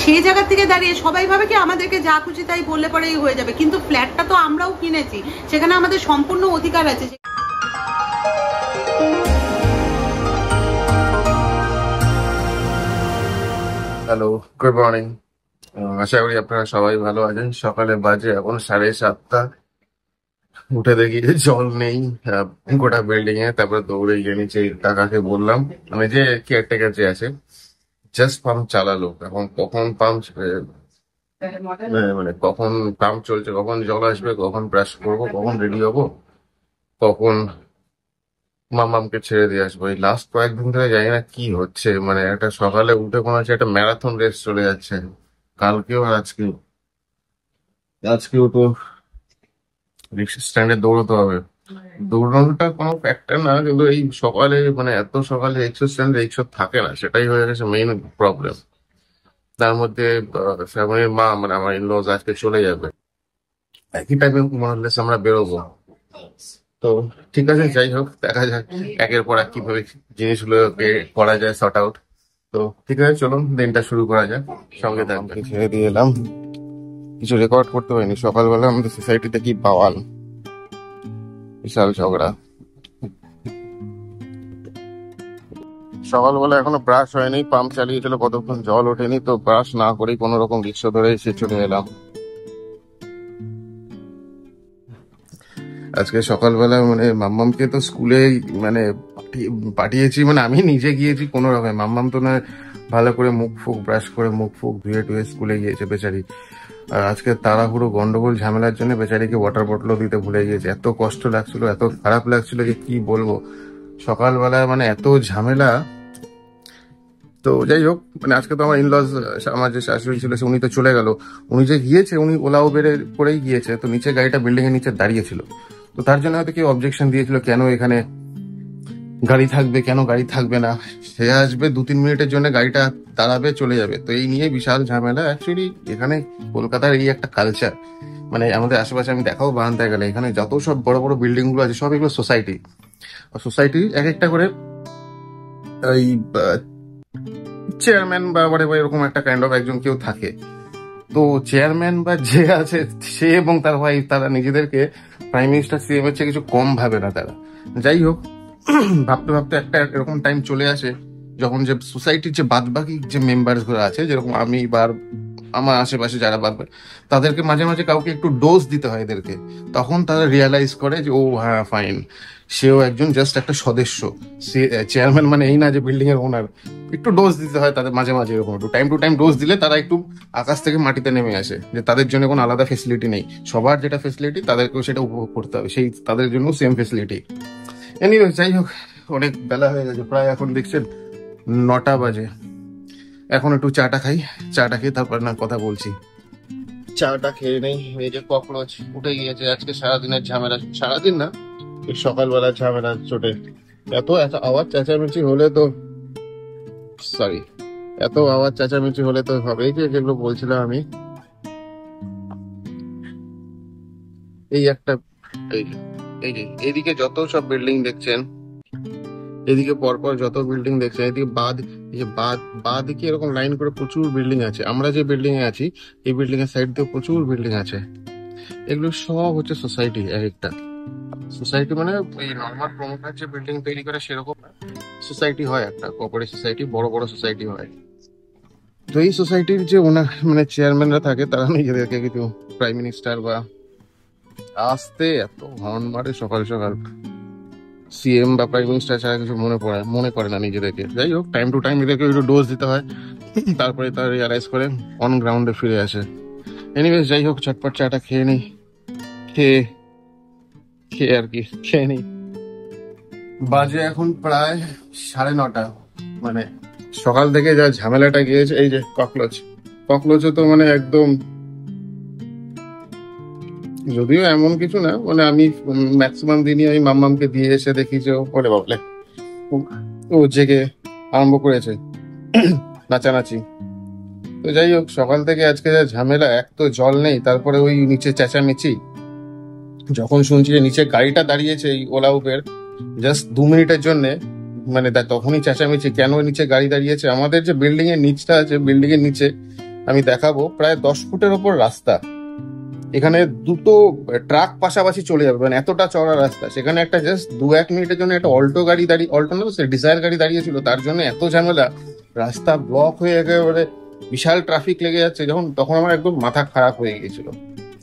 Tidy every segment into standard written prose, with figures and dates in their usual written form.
সেই জায়গা থেকে দাঁড়িয়ে সবাই ভাবে কি আমাদেরকে যা খুশি তাই বললে পরেই হয়ে যাবে, কিন্তু ফ্ল্যাটটা তো আমরাও কিনেছি, সেখানে আমাদের সম্পূর্ণ অধিকার আছে। Hello, good morning. আশা করি আপনারা সবাই ভালো আছেন। সকালে বাজে এখন 7:30। উঠে দেখি যে জল নেই গোটা বিল্ডিং এ। তারপরে দৌড়ে গিয়ে নিচে কাকাকে বললাম, মানে যে কেয়ারটেকার যে আছে, জাস্ট পাম্প চালালো। এখন কখন পাম্প মানে কখন পাম্প চলছে, কখন জল আসবে, কখন ব্রাশ করবো, কখন রেডি হবো, কখন মামামকে ছেড়ে দিয়ে আসবো। এই লাস্ট কয়েকদিন ধরে জানি না কি হচ্ছে, মানে একটা সকালে উঠে কোনো হচ্ছে একটা ম্যারাথন রেস চলে যাচ্ছে, কালকেও আর আজকেও। আজকেও তো রিক্সা স্ট্যান্ডে দৌড়তে হবে। দৌড়ানোটা কোনো ফ্যাক্টর না, কিন্তু এই সকালে মানে এত সকালে রিক্সা স্ট্যান্ডে রিক্সা থাকে না, সেটাই হয়ে গেছে মেইন প্রবলেম। তার মধ্যে ফ্যামিলির মা, মানে আমার ইনলজ আজকে চলে যাবে, একই টাইমে মনে আমরা বেরোবো। তো ঠিক আছে, যাই হোক, দেখা যাক একের পর এক কিভাবে জিনিসগুলোকে করা যায় সর্ট আউট। তো ঠিক আছে, চলুন দিনটা শুরু করা যাক। সঙ্গে থাকবে। ছেড়ে দিয়ে এলাম, কিছু রেকর্ড করতে পারিনি। সকালবেলা আমাদের সোসাইটিতে কি বাওয়াল, বিশাল ঝগড়া। সকালবেলা এখনো ব্রাশ হয়নি, পাম্প চালিয়েছিল কতক্ষণ, জল ওঠেনি, তো ব্রাশ না করেই কোনো রকম রিক্সা ধরে এসে চলে এলাম। আজকে সকালবেলা মানে মাম্মামকে তো স্কুলে মানে পাঠিয়েছি, মানে আমি নিজে গিয়েছি কোনো রকম। মাম্মাম তো না ভালো করে মুখ ফুক ব্রাশ করে মুখ ফুক ধুয়ে টুয়ে স্কুলে গিয়েছে বেচারি। আর আজকে তাড়াহুড়ো গন্ডগোল ঝামেলার জন্য বেচারিকে ওয়াটার বটলও দিতে ভুলে গিয়েছে। এত কষ্ট লাগছিল, এত খারাপ লাগছিল যে কি বলবো। সকালবেলা মানে এত ঝামেলা। তো যাই হোক, মানে আজকে তো আমার ইনলজ, আমার যে শাশুড়ি ছিল উনি তো চলে গেল। উনি যে গিয়েছে, উনি ওলা উবেরে করেই গিয়েছে। তো নিচে গাড়িটা বিল্ডিং এর নিচে দাঁড়িয়েছিল, তো তার জন্য হয়তো কেউ অবজেকশন দিয়েছিল, কেন এখানে গাড়ি থাকবে, কেন গাড়ি থাকবে না। সে আসবে 2-3 মিনিটের জন্য, গাড়িটা দাঁড়াবে, চলে যাবে। তো এই নিয়ে বিশাল ঝামেলা। অ্যাকচুয়ালি এখানে কলকাতার এই একটা কালচার, মানে আমাদের আশেপাশে আমি দেখাও বারান্দায় গেলে, এখানে যত সব বড় বড় বিল্ডিং গুলো আছে সব এগুলো সোসাইটি। সোসাইটি এক একটা করে ওই চেয়ারম্যান বা এরকম একটা কাইন্ড অফ একজন কেউ থাকে। তো চেয়ারম্যান বা যে আছে সে এবং তার ওয়াইফ, তারা নিজেদেরকে প্রাইম মিনিস্টার সিএম এর চেয়ে কিছু কম ভাবে না তারা। যাই হোক, ভাবতে ভাবতে একটা এরকম টাইম চলে আসে যখন যে সোসাইটির যে বাদবাকি যে মেম্বার্স গুলো আছে, যেরকম আমি বা আমার আশেপাশে যারা বাদবাকি, তাদেরকে মাঝে মাঝে কাউকে একটু ডোজ দিতে হয় এদেরকে। তখন তারা রিয়ালাইজ করে যে ও হ্যাঁ ফাইন, সেও একজন জাস্ট একটা সদস্য। চেয়ারম্যান মানে এই না যে বিল্ডিং এর ওনার। একটু ডোজ দিতে হয় তাদের মাঝে মাঝে, এরকম একটু টাইম টু টাইম ডোজ দিলে তারা একটু আকাশ থেকে মাটিতে নেমে আসে, যে তাদের জন্য কোনো আলাদা ফেসিলিটি নেই। সবার যেটা ফেসিলিটি তাদেরকেও সেটা উপভোগ করতে হবে, সেই তাদের জন্য সেম ফেসিলিটি। এনিওয়ে, যাই হোক, অনেক বেলা হয়ে গেছে, প্রায় এখন দেখছেন 9টা বাজে। এখন একটু চাটা খাই, চাটা খেয়ে তারপর না কথা বলছি। চাটা খেয়ে নেই। এই যে ককরোচ উঠে গিয়েছে। আজকে সারাদিনের ঝামেলা, সারাদিন না, সকালবেলা ঝামেলা চোটে। এত এত আওয়াজ চেঁচামেচি হলে তো, সরি, এত আওয়াজ চেঁচামেচি হলে তো হবে। এই যে যেগুলো বলছিলাম আমি, এই একটা, এই যে এই যে এদিকে যত সব বিল্ডিং দেখছেন, এদিকে পরপর যত বিল্ডিং দেখছেন, এদিকে এই যে দিকে এরকম লাইন করে প্রচুর বিল্ডিং আছে। আমরা যে বিল্ডিং এ আছি, এই বিল্ডিং এর সাইড দিয়ে প্রচুর বিল্ডিং আছে। এগুলো সব হচ্ছে সোসাইটি। এক একটা সোসাইটি মানে এই নর্মাল প্রমোটার যে বিল্ডিং তৈরি করে সেরকম সোসাইটি হয়, একটা কোঅপারেটিভ সোসাইটি, বড় বড় সোসাইটি হয়। তো এই সোসাইটির যে ওনার মানে চেয়ারম্যানরা থাকে, তারা নিজেদেরকে কিছু প্রাইম মিনিস্টার বা আসতে এত হর্ন মারে সকাল সকাল। সিএম বা প্রাইম মিনিস্টার ছাড়া কিছু মনে করে না নিজেদেরকে। যাই হোক, টাইম টু টাইম এদেরকে একটু ডোজ দিতে হয়, তারপরে তারা রিয়ালাইজ করে অন গ্রাউন্ডে ফিরে আসে। এনিওয়েজ, যাই হোক, চটপট চাটা খেয়ে নিই, খেয়ে আর কি খেয়ে নিই। বাজে এখন প্রায় 9:30। মানে সকাল থেকে যা ঝামেলাটা গিয়েছে, এই যে ককলোচে তো মানে একদম, যদিও এমন কিছু না, মানে আমি ম্যাক্সিমাম দিনই আমি মাম্মামকে দিয়ে এসে দেখি যে ওরে বাবলে ও জেগে আরম্ভ করেছে নাচানাচি। তো যাই হোক, সকাল থেকে আজকে যা ঝামেলা, এক তো জল নেই, তারপরে ওই নিচে চেঁচামেচি। যখন শুনছি যে নিচে গাড়িটা দাঁড়িয়েছে এই ওলা উবের জাস্ট 2 মিনিটের জন্য, মানে তখনই চেঁচামেচি, কেন নিচে গাড়ি দাঁড়িয়েছে। আমাদের যে বিল্ডিং এর নিচটা আছে, বিল্ডিং এর নিচে আমি দেখাবো, প্রায় 10 ফুটের ওপর রাস্তা। এখানে দুটো ট্রাক পাশাপাশি চলে যাবে, মানে এতটা চড়া রাস্তা। সেখানে একটা জাস্ট 2-1 মিনিটের জন্য একটা অল্টো গাড়ি দাঁড়িয়ে, অল্টো না সে ডিজায়ার গাড়ি দাঁড়িয়েছিল, তার জন্য এত ঝামেলা, রাস্তা ব্লক হয়ে একেবারে বিশাল ট্রাফিক লেগে যাচ্ছে যখন, তখন আমার একদম মাথা খারাপ হয়ে গিয়েছিল।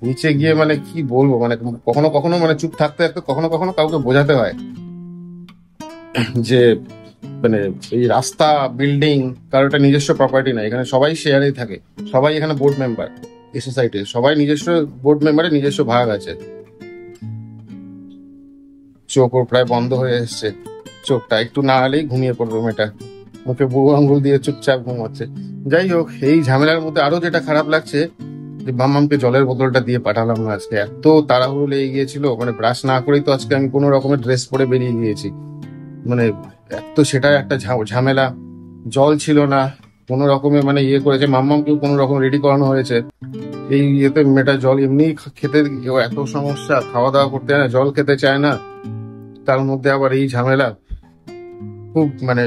নিচে গিয়ে মানে কি বলবো, মানে কখনো কখনো মানে চুপ থাকতে থাকতে কখনো কখনো কাউকে বোঝাতে হয় যে মানে এই রাস্তা, বিল্ডিং কারোর একটা নিজস্ব প্রপার্টি না, এখানে সবাই শেয়ারেই থাকে, সবাই এখানে বোর্ড মেম্বার, এই সোসাইটির সবাই নিজস্ব বোর্ড মেম্বারের নিজস্ব ভাগ আছে। চোখ ওর প্রায় বন্ধ হয়ে এসছে, চোখটা একটু না হলেই ঘুমিয়ে পড়বে মেয়েটা, মুখে বুড়ো আঙ্গুল দিয়ে চুপচাপ ঘুমাচ্ছে। যাই হোক, এই ঝামেলার মধ্যে আরো যেটা খারাপ লাগছে যে মাম্মামকে জলের বোতলটা দিয়ে পাঠালাম না আজকে, এত তাড়াহুড়ো লেগে গিয়েছিল, মানে ব্রাশ না করেই তো আজকে আমি কোনো রকমের ড্রেস পরে বেরিয়ে গিয়েছি, মানে এত সেটা একটা ঝামেলা। জল ছিল না, কোনো রকমে মানে ইয়ে করেছে, মাম্মামকেও কোনো রকম রেডি করানো হয়েছে। এই ইয়েতে মেয়েটা জল এমনি খেতে, এত সমস্যা, খাওয়া দাওয়া করতে চায় না, জল খেতে চায় না, তার মধ্যে আবার এই ঝামেলা। খুব মানে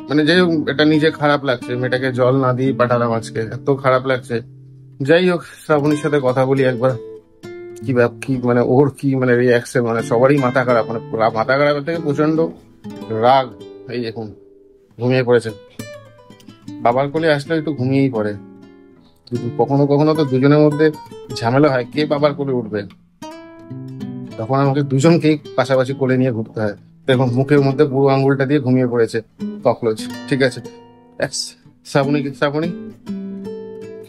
মানে যাই হোক, এটা নিজে খারাপ লাগছে, মেয়েটাকে জল না দিয়ে পাঠালাম আজকে, এত খারাপ লাগছে। যাই হোক, শ্রাবণীর সাথে কথা বলি একবার, কি মানে ওর কি মানে রিয়াকশন, মানে সবারই মাথা খারাপ, মানে মাথা খারাপের থেকে প্রচন্ড রাগ। এই এখন ঘুমিয়ে পড়েছে, বাবার কোলে আসলে একটু ঘুমিয়েই পড়ে, কিন্তু কখনো কখনো তো দুজনের মধ্যে ঝামেলা হয় কে বাবার কোলে উঠবে, তখন আমাকে দুজনকেই পাশাপাশি কোলে নিয়ে ঘুরতে হয়। দেখুন মুখের মধ্যে বুড়ো আঙ্গুলটা দিয়ে ঘুমিয়ে পড়েছে ককরোচ। ঠিক আছে, শ্রাবণী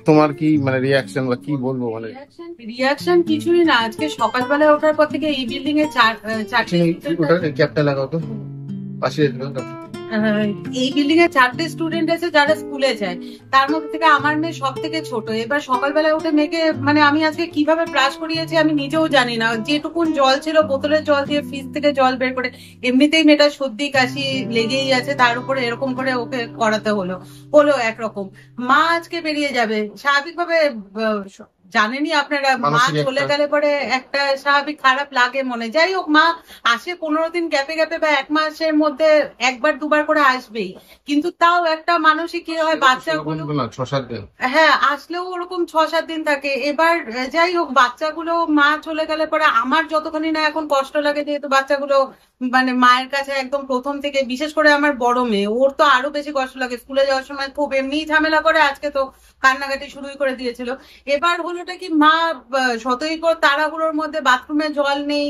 তোমার কি মানে রিয়াকশন বা কি বলবো, মানে রিয়াকশন কিছুই না। আজকে সকালবেলা ওঠার পর থেকে এই বিল্ডিং এ চারটে ক্যাপটা লাগাও তো পাশে, এই বিল্ডিং এ 4টে স্টুডেন্ট আছে যারা স্কুলে যায়, তার মধ্যে থেকে আমার মেয়ে সব থেকে ছোট। এবার সকালবেলা উঠে মেয়েকে মানে আমি আজকে কিভাবে ব্রাশ করিয়েছি আমি নিজেও জানি না, যেটুকুন জল ছিল বোতলের জল দিয়ে ফ্রিজ থেকে জল বের করে, এমনিতেই মেয়েটা সর্দি কাশি লেগেই আছে, তার উপরে এরকম করে ওকে করাতে হলো একরকম। মা আজকে বেরিয়ে যাবে স্বাভাবিকভাবে, জানেনই আপনারা, মা চলে গেলে পরে একটা স্বাভাবিক খারাপ লাগে মনে। যাই হোক, মা আসে 15 দিন গ্যাপে গ্যাপে বা 1 মাসের মধ্যে 1-2 বার করে আসবেই, কিন্তু তাও একটা মানসিক কি হয়, বাচ্চাগুলো 6-7 দিন, হ্যাঁ আসলেও ওরকম 6-7 দিন থাকে। এবার যাই হোক, বাচ্চাগুলো মা চলে গেলে পরে আমার যতখানি না এখন কষ্ট লাগে, যেহেতু বাচ্চাগুলো মানে মায়ের কাছে একদম প্রথম থেকে, বিশেষ করে আমার বড় মেয়ে, ওর তো আরো বেশি কষ্ট লাগে। স্কুলে যাওয়ার সময় খুব এমনিই ঝামেলা করে, আজকে তো কান্নাকাটি শুরুই করে দিয়েছিল। এবার হলোটা কি, মা শতই করে তাড়াহুড়োর মধ্যে, বাথরুমে জল নেই,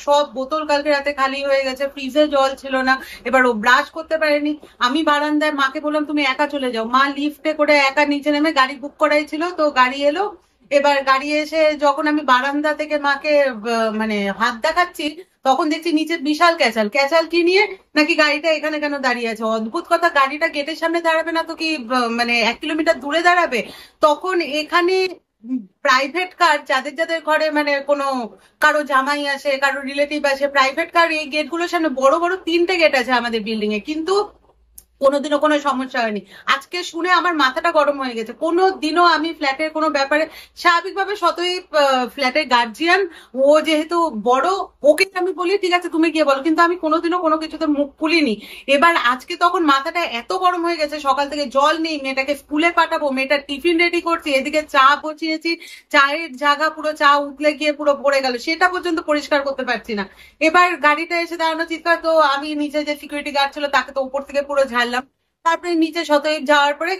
সব বোতল কালকে রাতে খালি হয়ে গেছে, ফ্রিজে জল ছিল না, এবার ও ব্রাশ করতে পারেনি। আমি বারান্দায় মাকে বললাম তুমি একা চলে যাও, মা লিফটে করে একা নিচে নেমে, গাড়ি বুক করাই ছিল তো গাড়ি এলো। এবার গাড়ি এসে যখন আমি বারান্দা থেকে মাকে মানে হাত দেখাচ্ছি, তখন দেখছি নিচে বিশাল ক্যাচাল কি নিয়ে, নাকি গাড়িটা এখানে কেন দাঁড়িয়ে আছে। অদ্ভুত কথা, গাড়িটা গেটের সামনে দাঁড়াবে না তো কি মানে 1 কিলোমিটার দূরে দাঁড়াবে। তখন এখানে প্রাইভেট কার, যাদের যাদের ঘরে মানে কোনো কারো জামাই আসে, কারো রিলেটিভ আসে, প্রাইভেট কার এই গেটগুলোর সামনে বড় বড় 3টে গেট আছে আমাদের বিল্ডিং এ, কিন্তু কোনোদিনও কোনো সমস্যা হয়নি। আজকে শুনে আমার মাথাটা গরম হয়ে গেছে। কোনোদিনও আমি ফ্ল্যাটের কোনো ব্যাপারে, স্বাভাবিকভাবে শতই ফ্ল্যাটের গার্জিয়ান, ও যেহেতু বড়, ওকে আমি বলি ঠিক আছে তুমি গিয়ে বলো, কিন্তু আমি কোনোদিনও কোনো কিছুতে মুখ খুলিনি। এবার আজকে তখন মাথাটা এত গরম হয়ে গেছে, সকাল থেকে জল নেই, মেয়েটাকে স্কুলে পাঠাবো, মেয়েটার টিফিন রেডি করছি, এদিকে চা বসিয়েছি, চায়ের জায়গা পুরো চা উতলে গিয়ে পুরো ভরে গেল, সেটা পর্যন্ত পরিষ্কার করতে পারছি না। এবার গাড়িটা এসে দাঁড়ানো চিৎকার, তো আমি নিচে যে সিকিউরিটি গার্ড ছিল তাকে তো উপর থেকে পুরো ঝাড়লাম। তারপরে নিচে শতক যাওয়ার পরে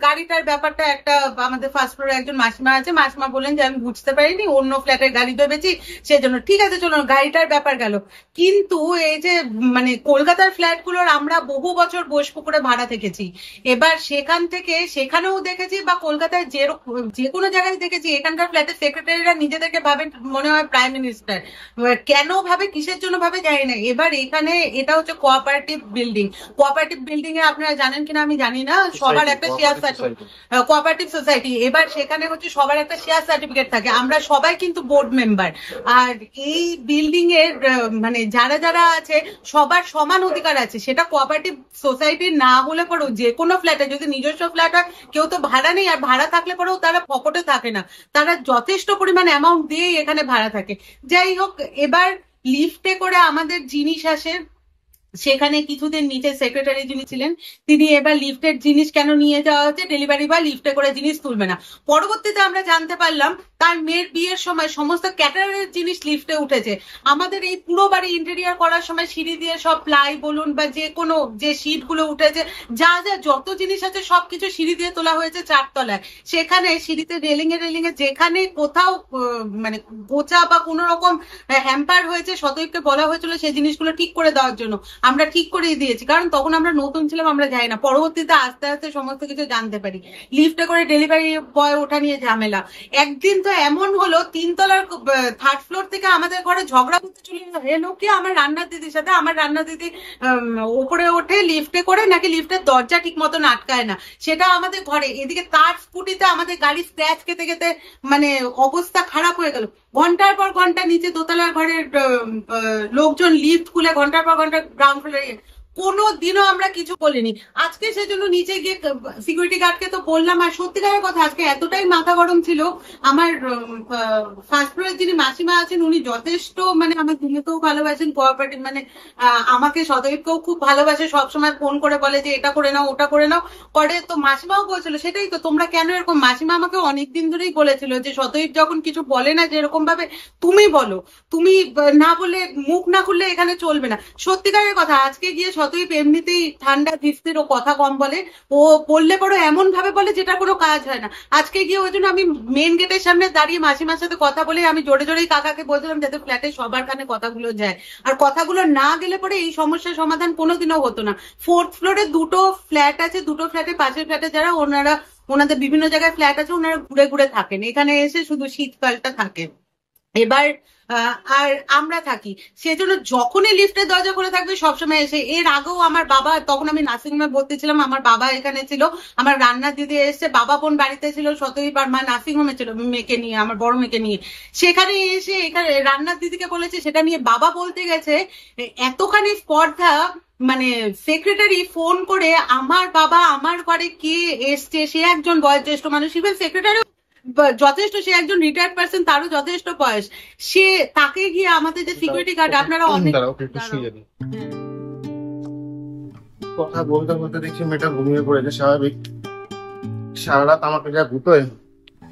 গাড়িটার ব্যাপারটা, একটা আমাদের ফার্স্ট ফ্লোরে একজন মাসিমা আছে, মাসিমা বললেন যে আমি বুঝতে পারিনি, অন্য ফ্ল্যাটের গাড়ি ভেবেছি, সেজন্য ঠিক আছে চলো, গাড়িটার ব্যাপার গেল। কিন্তু এই যে মানে কলকাতার ফ্ল্যাটগুলোর আমরা বহু বছর বোসপুকুরে ভাড়া থেকেছি, এবার সেখান থেকে সেখানেও দেখেছি, বা কলকাতায় যে কোনো জায়গায় দেখেছি, এখানকার ফ্ল্যাটের সেক্রেটারিরা নিজেদেরকে ভাবে মনে হয় প্রাইম মিনিস্টার, কেন ভাবে, কিসের জন্য ভাবে জানি না। এবার এখানে এটা হচ্ছে কোঅপারেটিভ বিল্ডিং এ আপনারা জানেন কিনা আমি জানি না, সবার একটা শেয়ার সার্টিফিকেট, কোঅপারেটিভ সোসাইটি। এবার সেখানে হচ্ছে সবার একটা শেয়ার সার্টিফিকেট থাকে, আমরা সবাই কিন্তু বোর্ড মেম্বার। আর এই বিল্ডিং এর মানে যারা যারা আছে সবার সমান অধিকার আছে, সেটা কোঅপারেটিভ সোসাইটি না হলে পরেও যে কোনো ফ্ল্যাটে, যদি নিজস্ব ফ্ল্যাট হয়, কেউ তো ভাড়া নেই, আর ভাড়া থাকলে পরেও তারা পকেটে থাকে না, তারা যথেষ্ট পরিমাণ অ্যামাউন্ট দিয়েই এখানে ভাড়া থাকে। যাই হোক, এবার লিফটে করে আমাদের জিনিস আসে, সেখানে কিছুদিন নিচে সেক্রেটারি যিনি ছিলেন তিনি এবার লিফটের জিনিস কেন নিয়ে যাওয়া হচ্ছে, ডেলিভারি বা লিফটে করে জিনিস তুলবে না। পরবর্তীতে আমরা জানতে পারলাম তার মেয়ের বিয়ের সময় সমস্ত ক্যাটারের জিনিস লিফটে উঠেছে। আমাদের এই পুরো বাড়ি ইন্টেরিয়ার করার সময় সিঁড়ি দিয়ে সব প্লাই বলুন বা যে কোনো যে শীট গুলো উঠেছে, যা যা যত জিনিস আছে সবকিছু সিঁড়ি দিয়ে তোলা হয়েছে 4 তলায়। সেখানে সিঁড়িতে রেলিং এ যেখানে কোথাও মানে গোচা বা কোনো রকম হ্যাম্পার হয়েছে, সতর্ককে বলা হয়েছিল সেই জিনিসগুলো ঠিক করে দেওয়ার জন্য, আমরা ঠিক করে দিয়েছি, কারণ তখন আমরা নতুন ছিলাম, আমরা যাই না। পরবর্তীতে আস্তে আস্তে সমস্ত কিছু জানতে পারি। লিফটে করে ডেলিভারি বয় ওঠা নিয়ে ঝামেলা। একদিন তো এমন হলো 3 তলার 3rd ফ্লোর থেকে আমাদের ঘরে ঝগড়া করতে চলে এলো কি আমার রান্নার দিদির সাথে। আমার রান্নার দিদি উপরে ওঠে লিফটে করে, নাকি লিফটের দরজা ঠিক মতন আটকায় না, সেটা আমাদের ঘরে। এদিকে তার স্কুটিতে আমাদের গাড়ি স্ক্র্যাচ খেতে খেতে মানে অবস্থা খারাপ হয়ে গেল। ঘন্টার পর ঘন্টা নিচে দোতলার ঘরের লোকজন লিফট খুলে ঘন্টার পর ঘন্টা গ্রাউন্ড ফ্লোরে। কোনো দিনও আমরা কিছু বলিনি। আজকে সেজন্য নিচে গিয়ে সিকিউরিটি গার্ডকে তো বললাম। আর সত্যিকারের কথা আজকে এতটাই মাথা গরম ছিল, আমার ফার্স্ট ফ্লোরের যিনি মাসিমা আছেন উনি যথেষ্ট মানে আমার দুনিয়াতেও ভালোবাসেন, কোঅপারেটিভ, মানে আমাকে সদৈবকেও খুব ভালোবাসে, সবসময় ফোন করে বলে যে এটা করে নাও ওটা করে নাও করে। তো মাসিমাও বলছিল সেটাই তো, তোমরা কেন এরকম। মাসিমা আমাকে অনেকদিন ধরেই বলেছিল যে সদৈব যখন কিছু বলে না যেরকম ভাবে তুমি বলো, তুমি না বলে মুখ না খুললে এখানে চলবে না। সত্যিকারের কথা আজকে গিয়ে সতৈব এমনিতেই ঠান্ডা ধীর ও কথা কম বলে, ও বললে পরে এমন ভাবে বলে যেটা কোনো কাজ হয় না। আজকে গিয়ে ওই জন্য আমি মেন গেটের সামনে দাঁড়িয়ে মাসিমার সাথে কথা বলে আমি জোরে জোরেই কাকাকে বলছিলাম যাতে ফ্ল্যাটে সবার কানে কথাগুলো যায়। আর কথাগুলো না গেলে পরে এই সমস্যার সমাধান কোনোদিনও হতো না। 4th ফ্লোরে 2টো ফ্ল্যাট আছে, 2টো ফ্ল্যাটে পাশের ফ্ল্যাটে যারা ওনাদের বিভিন্ন জায়গায় ফ্ল্যাট আছে, ওনারা ঘুরে ঘুরে থাকেন, এখানে এসে শুধু শীতকালটা থাকে। এবার আর আমরা থাকি, সেজন্য যখনই লিফটের দরজা খোলা থাকবে সবসময় এসে। এর আগেও আমার বাবা, তখন আমি নার্সিংহোমে ভর্তি ছিলাম, আমার বাবা এখানে ছিল, আমার রান্নার দিদি এসছে, বাবা বোন বাড়িতে ছিল, সতৈব আর মা নার্সিংহোমে ছিল মেয়েকে নিয়ে, আমার বড় মেয়েকে নিয়ে। সেখানে এসে এখানে রান্নার দিদিকে বলেছে, সেটা নিয়ে বাবা বলতে গেছে এতখানি স্পর্ধা, মানে সেক্রেটারি ফোন করে আমার বাবা আমার ঘরে কে এসছে, সে একজন বয়োজ্যেষ্ঠ মানুষ, ইভেন সেক্রেটারি যথেষ্ট, সে একজন রিটায়ার্ড পার্সন, তারও যথেষ্ট বয়স, সে তাকে গিয়ে আমাদের যে সিকিউরিটি গার্ড, আপনারা অনেক কথা বলতে বলতে দেখছি মেয়েটা ঘুমিয়ে পড়েছে। স্বাভাবিক, সারা রাত আমাকে যা ঘুটোয়,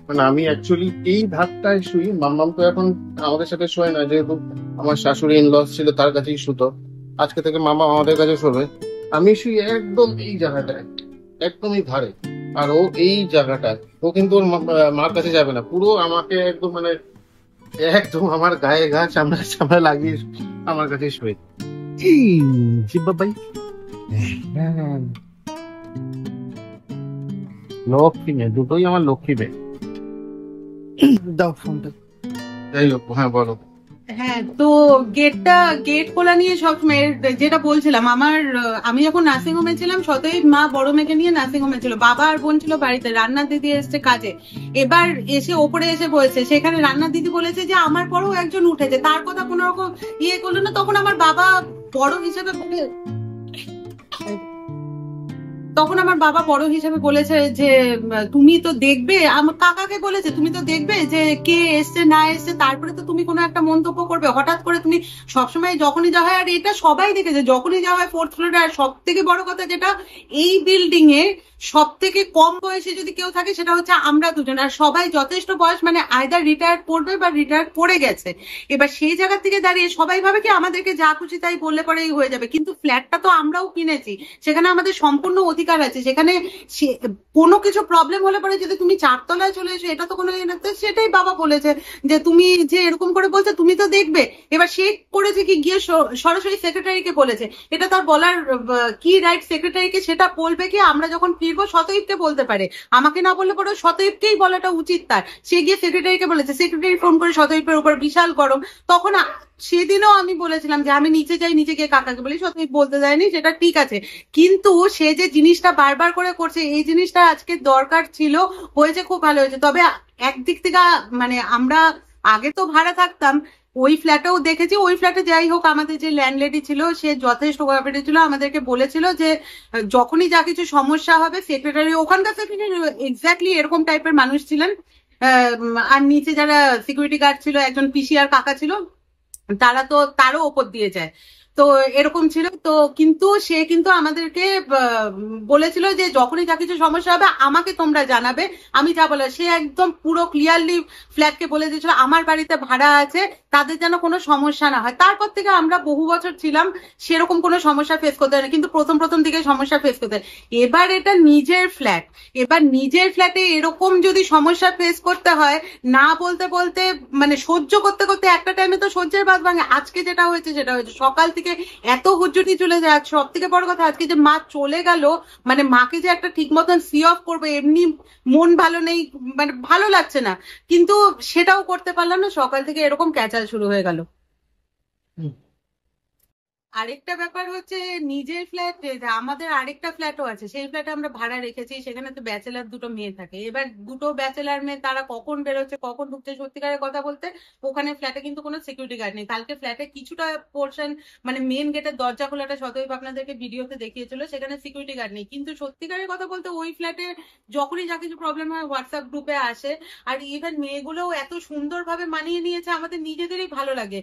মানে আমি অ্যাকচুয়ালি এই ধারটায় শুই। মাম্মাম তো এখন আমাদের সাথে শোয় না, যেহেতু আমার শাশুড়ি ইনলস ছিল তার কাছেই শুতো। আজকে থেকে মামা আমাদের কাছে শোবে। আমি শুই একদম এই জায়গাটায়, একদম এই ধারে, আর ও এই জায়গাটায়। ও কিন্তু ওর মার কাছে যাবে না, পুরো আমাকে একদম মানে একদম আমার গায়ে গা চামড়া চামড়া লাগিয়ে আমার কাছে শোয়। শিববাই লক্ষ্মী মেয়ে, দুটোই আমার লক্ষ্মী মেয়ে। দাও ফোনটা। যাই হোক, হ্যাঁ বলো। হ্যাঁ, তো গেট খোলা নিয়ে সবসময় যেটা বলছিলাম, আমি যখন নার্সিং হোমে ছিলাম, সতই মা বড় মেয়েকে নিয়ে নার্সিং হোমে ছিল, বাবা আর বোন ছিল বাড়িতে, রান্নার দিদি এসছে কাজে। এবার এসে ওপরে এসে বলেছে, সেখানে রান্নার দিদি বলেছে যে আমার পরেও একজন উঠেছে, তার কথা কোনো রকম ইয়ে করলো না। তখন আমার বাবা বড় হিসেবে বলেছে যে তুমি তো দেখবে, আমার কাকাকে বলেছে তুমি তো দেখবে যে কে এসছে না এসছে, তারপরে তো তুমি কোনো একটা মন্তব্য করবে। হঠাৎ করে তুমি সবসময় যখনই যাওয়া হয়, আর এটা সবাই দেখেছে যখনই যাওয়া হয় 4th ফ্লোরে। আর সব থেকে বড় কথা যেটা, এই বিল্ডিং এ সব থেকে কম বয়সে যদি কেউ থাকে সেটা হচ্ছে আমরা দুজন, আর সবাই যথেষ্ট বয়স, মানে আইদার রিটায়ার্ড করবে বা রিটায়ার্ড করে গেছে। এবার সেই জায়গা থেকে দাঁড়িয়ে সবাই ভাবে কি আমাদেরকে যা খুশি তাই বললে পরেই হয়ে যাবে, কিন্তু ফ্ল্যাটটা তো আমরাও কিনেছি, সেখানে আমাদের সম্পূর্ণ অধিকার আছে। সেখানে কোনো কিছু প্রবলেম হলে পরে যদি তুমি 4 তলায় চলে এসো, এটা তো কোনো ইয়ে না। সেটাই বাবা বলেছে যে তুমি যে এরকম করে বলছো তুমি তো দেখবে। এবার সে করেছে কি, গিয়ে সরাসরি সেক্রেটারিকে বলেছে। এটা তার বলার কি রাইট সেক্রেটারিকে, সেটা বলবে কি আমরা যখন ফিরবো সতৈবকে বলতে পারে, আমাকে না বললে পরে সতৈবকেই বলাটা উচিত তার। সে গিয়ে সেক্রেটারিকে বলেছে, সেক্রেটারি ফোন করে সতৈবের উপর বিশাল গরম। তখন সেদিনও আমি বলেছিলাম যে আমি নিচে যাই, নিচে গিয়ে কাকাকে বলি, সতৈব বলতে দেয়নি, সেটা ঠিক আছে। কিন্তু সে যে জিনিসটা বারবার করে করছে, এই জিনিসটা আজকে দরকার ছিল, হয়েছে খুব ভালো হয়েছে। তবে একদিক থেকে মানে আমরা আগে তো ভাড়া থাকতাম, ওই ফ্ল্যাটেও দেখেছি, ওই ফ্ল্যাটে যাই হোক আমাদের যে ল্যান্ডলেডি ছিল সে যথেষ্ট কোঅপারেটিভ ছিল, আমাদেরকে বলেছিল যে যখনই যা কিছু সমস্যা হবে, সেক্রেটারি, ওখানকার সেক্রেটারি এক্স্যাক্টলি এরকম টাইপের মানুষ ছিলেন। আর নিচে যারা সিকিউরিটি গার্ড ছিল, একজন পিসি আর কাকা ছিল, তারা তো তারও ওপর দিয়ে যায়। তো এরকম ছিল তো, কিন্তু সে কিন্তু আমাদেরকে বলেছিল যে যখনই যা কিছু সমস্যা হবে আমাকে তোমরা জানাবে, আমি যা বলে সে একদম পুরো ক্লিয়ারলি ফ্ল্যাটকে বলে দিয়েছিল আমার বাড়িতে ভাড়া আছে, তাদের যেন কোনো সমস্যা না হয়। তারপর থেকে আমরা বহু বছর ছিলাম, সেরকম কোনো সমস্যা ফেস করতে হয় না, কিন্তু প্রথম প্রথম দিকে সমস্যা ফেস করতে হয়। এবার এটা নিজের ফ্ল্যাট, এবার নিজের ফ্ল্যাটে এরকম যদি সমস্যা ফেস করতে হয়, না বলতে বলতে মানে সহ্য করতে করতে একটা টাইমে তো সহ্যের বাদ ভাঙে। আজকে যেটা হয়েছে সেটা হয়েছে, সকাল থেকে এত হুজ্জুটি চলে যায়। সব থেকে বড় কথা আজকে যে মা চলে গেল, মানে মাকে যে একটা ঠিক মতন সি অফ করবো, এমনি মন ভালো নেই, মানে ভালো লাগছে না, কিন্তু সেটাও করতে পারলাম না, সকাল থেকে এরকম ক্যাচাল শুরু হয়ে গেল। আরেকটা ব্যাপার হচ্ছে নিজের ফ্ল্যাট, আমাদের আরেকটা ফ্ল্যাটও আছে, সেই ফ্ল্যাটে আমরা ভাড়া রেখেছি, সেখানে তো ব্যাচেলার দুটো মেয়ে থাকে। এবার দুটো ব্যাচেলার মেয়ে, তারা কখন বেরোচ্ছে কখন ঢুকছে, সত্যিকারের কথা বলতে ওখানে ফ্ল্যাটে কিন্তু কোনো সিকিউরিটি গার্ড নেই। কালকে ফ্ল্যাটে কিছুটা পোর্শন, মানে মেন গেটের দরজা খোলাটা শতইব আপনাদেরকে ভিডিওতে দেখিয়েছিল, সেখানে সিকিউরিটি গার্ড নেই। কিন্তু সত্যিকারের কথা বলতে ওই ফ্ল্যাটে যখনই যা কিছু প্রবলেম হয় হোয়াটসঅ্যাপ গ্রুপে আসে। আর ইভেন মেয়েগুলোও এত সুন্দরভাবে মানিয়ে নিয়েছে, আমাদের নিজেদেরই ভালো লাগে।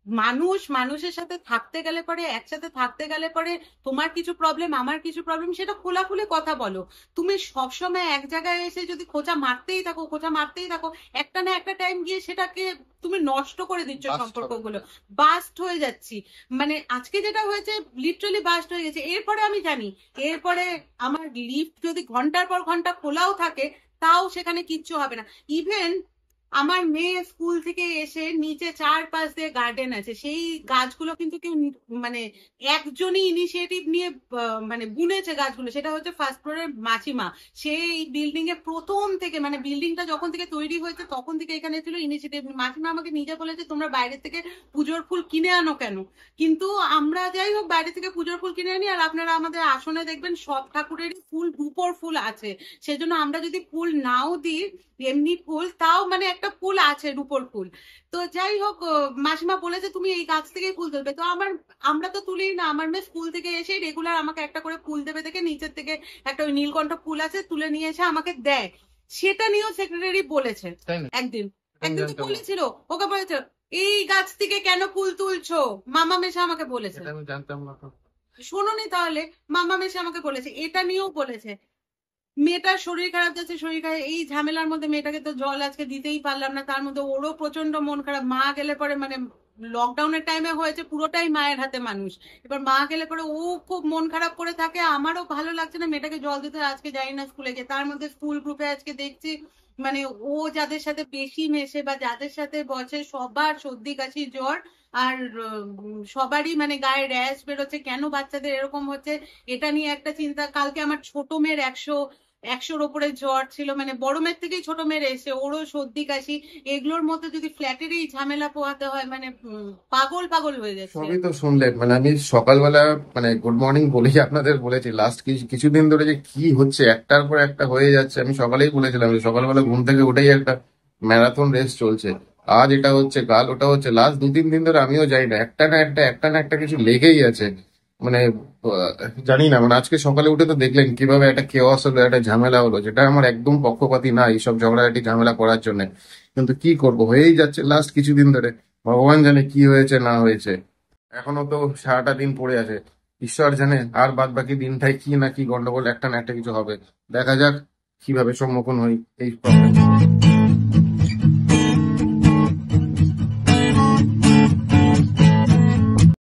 মানুষ মানুষের সাথে থাকতে গেলে পরে, একসাথে থাকতে গেলে পরে, তোমার কিছু প্রবলেম আমার কিছু প্রবলেম, সেটা খোলাখুলি কথা বলো। তুমি সবসময় এক জায়গায় এসে যদি খোঁচা মারতেই থাকো, খোঁচা মারতেই থাকো, একটা না একটা টাইম গিয়ে সেটাকে তুমি নষ্ট করে দিচ্ছ, সম্পর্কগুলো বাস্ট হয়ে যাচ্ছি। মানে আজকে যেটা হয়েছে লিটারালি বাস্ট হয়ে গেছে। এরপরে আমি জানি, এরপরে আমার লিফট যদি ঘন্টার পর ঘন্টা খোলাও থাকে, তাও সেখানে কিচ্ছু হবে না। ইভেন আমার মেয়ে স্কুল থেকে এসে নিচে চারপাশ দিয়ে গার্ডেন আছে, সেই গাছগুলো কিন্তু কেউ মানে একজনই ইনিশিয়েটিভ নিয়ে মানে বুনেছে গাছগুলো, সেটা হচ্ছে ফার্স্ট ফ্লোরের মাসিমা। সেই বিল্ডিং এ প্রথম থেকে, মানে বিল্ডিংটা যখন থেকে তৈরি হয়েছে তখন থেকে এখানে ছিল ইনিশিয়েটিভ। মাসিমা আমাকে নিজে বলেছে তোমরা বাইরে থেকে পুজোর ফুল কিনে আনো কেন, কিন্তু আমরা যাই হোক বাইরে থেকে পুজোর ফুল কিনে আনি, আর আপনারা আমাদের আসনে দেখবেন সব ঠাকুরেরই ফুল রূপোর ফুল আছে। সেজন্য আমরা যদি ফুল নাও দিই, এমনি ফুল তাও মানে একটা ফুল আছে রূপোর ফুল। তো যাই হোক, মাসিমা বলেছে তুমি এই গাছ থেকেই ফুল তুলবে, তো আমরা তো তুলি না। আমার মেয়ে স্কুল থেকে এসে রেগুলার আমাকে একটা করে ফুল দেবে দেখে নিচের থেকে একটা ওই নীলকণ্ঠ ফুল আছে তুলে নিয়ে এসে আমাকে দেয়। সেটা নিয়েও সেক্রেটারি বলেছে একদিন, একদিন তো বলেছিল, ওকে বলেছে এই গাছ থেকে কেন ফুল তুলছো, মামা মেশে আমাকে বলেছে। আমি জানতাম না। শোনোনি তাহলে, মামা মেশে আমাকে বলেছে, এটা নিয়েও বলেছে। মেয়েটার শরীর খারাপ যাচ্ছে, শরীর খারাপ, এই ঝামেলার মধ্যে মেয়েটাকে তো জল আজকে দিতেই পারলাম না, তার মধ্যে ওরও প্রচন্ড মন খারাপ। মা গেলে পরে, মানে লকডাউনের টাইমে হয়েছে পুরোটাই মায়ের হাতে মানুষ, এবার মা গেলে পরে ও খুব মন খারাপ করে থাকে, আমারও ভালো লাগছে না মেয়েটাকে জল দিতে। আজকে যাই না স্কুলে গিয়ে, তার মধ্যে স্কুল গ্রুপে আজকে দেখছি মানে ও যাদের সাথে বেশি মেশে বা যাদের সাথে বসে সবার সর্দি কাশি জ্বর, আর সবারই মানে গায়ে র্যাশ বেরোচ্ছে। কেন বাচ্চাদের এরকম হচ্ছে এটা নিয়ে একটা চিন্তা। কালকে আমার ছোট মেয়ের 100-100-র ওপরে জ্বর ছিল, মানে বড় মেয়ের থেকেই ছোট মেয়ের এসে, ওরও সর্দি কাশি। এগুলোর মধ্যে যদি ফ্ল্যাটের এই ঝামেলা পোহাতে হয়, মানে পাগল পাগল হয়ে যাচ্ছে। সবই তো শুনলেন, মানে আমি সকালবেলা মানে গুড মর্নিং বলেই আপনাদের বলেছি, লাস্ট কিছুদিন ধরে যে কি হচ্ছে একটার পর একটা হয়ে যাচ্ছে। আমি সকালেই বলেছিলাম যে সকালবেলা ঘুম থেকে উঠেই একটা ম্যারাথন রেস চলছে, আজ এটা হচ্ছে কাল ওটা হচ্ছে, লাস্ট 2-3 দিন ধরে আমিও যাই না, একটা কিছু লেগেই আছে। মানে জানি না, মানে আজকে সকালে উঠে তো দেখলেন কিভাবে একটা কেওয়াস হলো, একটা ঝামেলা হলো, যেটা আমার একদম পক্ষপাতী না এইসব ঝগড়াঝাটি ঝামেলা করার জন্য, কিন্তু কি করব হয়েই যাচ্ছে লাস্ট কিছুদিন ধরে। ভগবান জানে কি হয়েছে না হয়েছে, এখনো তো সারাটা দিন পড়ে আছে, ঈশ্বর জানে আর বাদ বাকি দিনটাই কি না কি গন্ডগোল একটা না একটা কিছু হবে। দেখা যাক কিভাবে সম্মুখীন হই এই প্রবলেম।